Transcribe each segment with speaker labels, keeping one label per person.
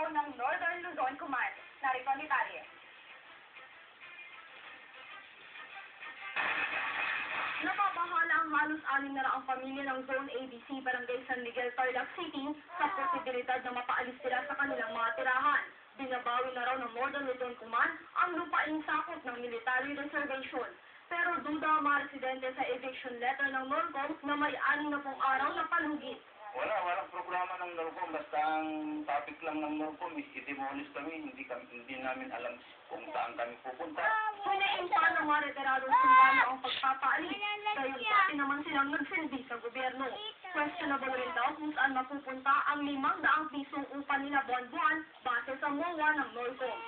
Speaker 1: ng Northern Luzon Command. Narito ang detalye. Napapahala ang halos 600 pamilya ng Zone ABC, Barangay San Miguel, Tarlac City sa posibilidad na mapaalis sila sa kanilang mga tirahan. Binabawi na raw ng Northern Luzon Command ang lupaing sakop ng military reservation. Pero duda ang mga residente sa eviction letter ng NORCOM na may 6 na pong araw na palugit.
Speaker 2: Walang programa ng NORCOM. Basta ang topic lang ng NORCOM is i-demolish kami. Hindi namin alam kung saan kami pupunta.
Speaker 1: Hinain pa ng mga retiradong sundalo ang pagpapaalis. Kayong pati naman silang nagsilbi sa gobyerno. Questionable rin daw kung saan mapupunta ang 500 pisong upa nila buwan-buwan base sa MOA ng NORCOM.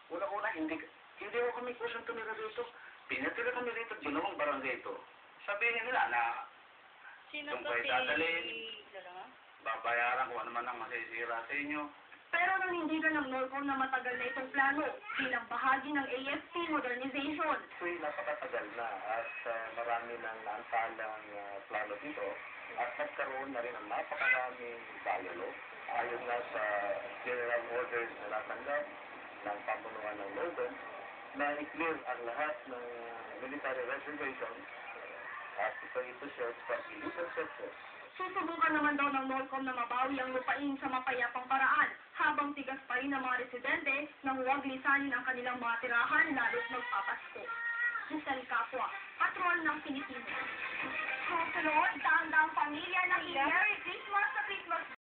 Speaker 2: Una-una, hindi mo kami kusang tumira dito. Pinatira kami dito, ginawang barangay ito. Sabihin nila na yung kayo dadalhin, babayaran kung ano man ang masisira sa inyo.
Speaker 1: Pero nanindigan ng NORCOM na matagal na itong plano bilang bahagi ng AFP modernization.
Speaker 2: Ito'y napakatagal na at marami ng naantalang plano dito at nagkaroon na rin ng napakaraming dialogue ayon na sa general orders na natanggap ng pamunuan ng NORCOM na i-clear ang lahat ng military reservation at ito siya sa illegal sectors.
Speaker 1: Susubukan naman daw ng NORCOM na mabawi ang lupain sa mapayapang paraan habang tigas pa rin ang mga residente nang huwag lisanin ang kanilang mga tirahan lalo't magpapasko. Giselle Capua, Patrol ng Pilipinas. Susunod, daang-daang pamilya ng Merry Christmas sa Christmas